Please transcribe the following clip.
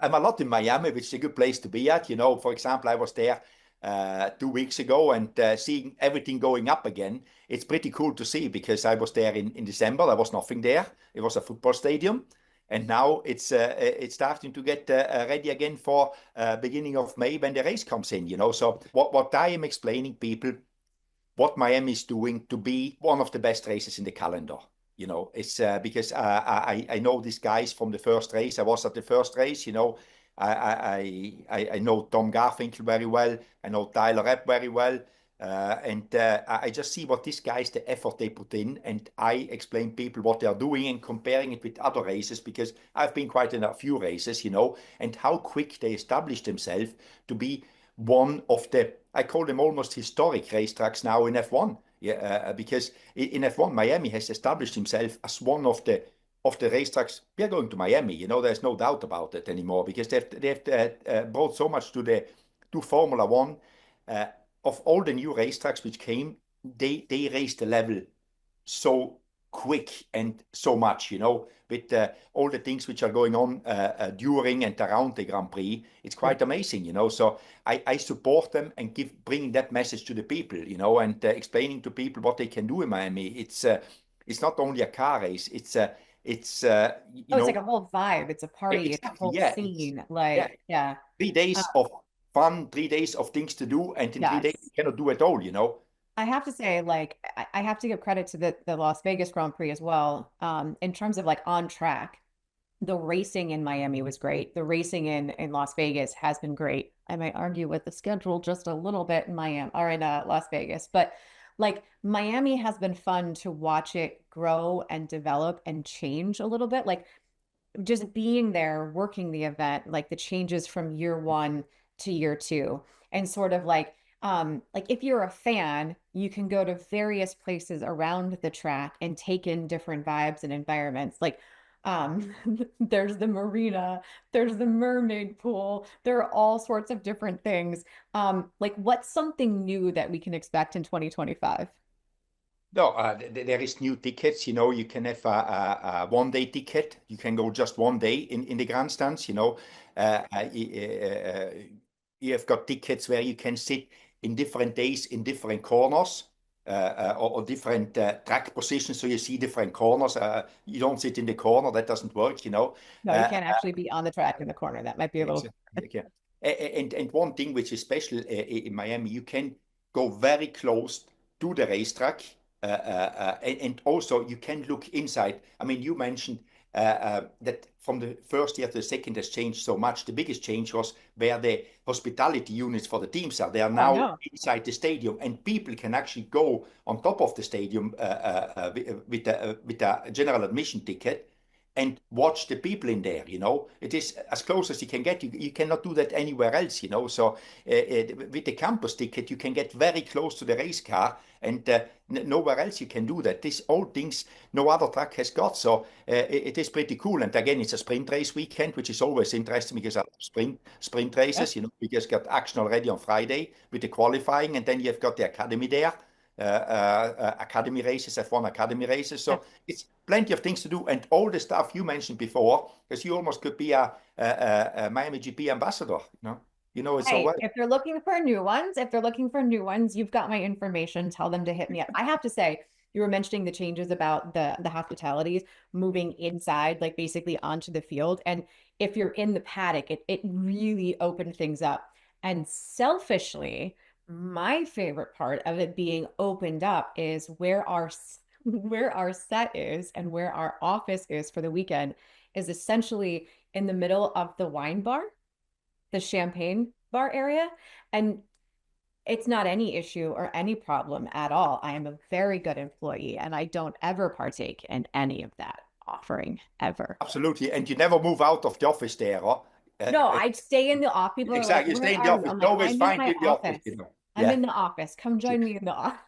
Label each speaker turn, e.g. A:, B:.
A: I'm a lot in Miami, which is a good place to be at. For example, I was there 2 weeks ago and seeing everything going up again. It's pretty cool to see because I was there in December. There was nothing there. It was a football stadium. And now it's starting to get ready again for beginning of May when the race comes in. So what I am explaining people, what Miami is doing to be one of the best races in the calendar. It's because I know these guys from the first race. I was at the first race. I know Tom Garfinkel very well. I know Tyler Epp very well. And I just see what these guys, the effort they put in, and I explain people what they are doing and comparing it with other races because I've been quite in a few races, and how quick they established themselves to be one of the, I call them almost historic racetracks now in F1. Yeah, because in F1, Miami has established himself as one of the racetracks. We are going to Miami, there's no doubt about it anymore because they've brought so much to Formula One. Of all the new racetracks which came, they raised the level so quick and so much, with all the things which are going on during and around the Grand Prix. It's quite amazing. So I support them and bringing that message to the people, and explaining to people what they can do in Miami. It's not only a car race. It's
B: it's like a whole vibe. It's a party. It's a
A: exactly,
B: whole
A: yeah.
B: scene.
A: Yeah,
B: Yeah.
A: 3 days of fun, 3 days of things to do, and in 3 days
B: Yes.
A: you cannot do it all.
B: I have to say, I have to give credit to the Las Vegas Grand Prix as well. In terms of like on track, the racing in Miami was great. The racing in Las Vegas has been great. I might argue with the schedule just a little bit in Miami or in Las Vegas, but like Miami has been fun to watch it grow and develop and change a little bit. Like just being there, working the event, like the changes from year one to year two, and sort of like if you're a fan, you can go to various places around the track and take in different vibes and environments. Like there's the marina, there's the mermaid pool, there are all sorts of different things. Like what's something new that we can expect in 2025?
A: No, there is new tickets. You can have a one-day ticket. You can go just one day in the grandstands. You have got tickets where you can sit in different days in different corners or different track positions. So you see different corners. You don't sit in the corner. That doesn't work.
B: No, you can't actually be on the track in the corner. That might be a little.
A: Exactly. Yeah. And one thing which is special in Miami, you can go very close to the racetrack, and also you can look inside. I mean, you mentioned that from the first year to the second has changed so much. The biggest change was where the hospitality units for the teams are. They are
B: Oh
A: now
B: no.
A: inside the stadium, and people can actually go on top of the stadium with a general admission ticket and watch the people in there. It is as close as you can get. You cannot do that anywhere else. So with the campus ticket you can get very close to the race car, and nowhere else you can do that. These old things no other track has got. So it is pretty cool. And again, it's a sprint race weekend, which is always interesting because I love sprint
B: Yeah.
A: races. We just got action already on Friday with the qualifying, and then you've got the academy there. Academy races, F1 academy races.
B: Yeah.
A: So it's plenty of things to do, and all the stuff you mentioned before, because you almost could be a Miami GP ambassador. You know it so
B: Hey,
A: well.
B: if they're looking for new ones, you've got my information. Tell them to hit me up. I have to say, you were mentioning the changes about the hospitalities moving inside, like basically onto the field. And if you're in the paddock, it really opened things up. And selfishly, my favorite part of it being opened up is where where our set is and where our office is for the weekend is essentially in the middle of the wine bar, the champagne bar area. And it's not any issue or any problem at all. I am a very good employee and I don't ever partake in any of that offering ever.
A: Absolutely, and you never move out of the office there. Huh?
B: No, I stay in the office. People are like,
A: Exactly, you
B: where
A: stay in the
B: are you?
A: office.
B: I'm
A: You
B: like,
A: always
B: I'm in
A: find you
B: my
A: in the office.
B: office. I'm
A: Yeah.
B: in the office. Come join me in the office.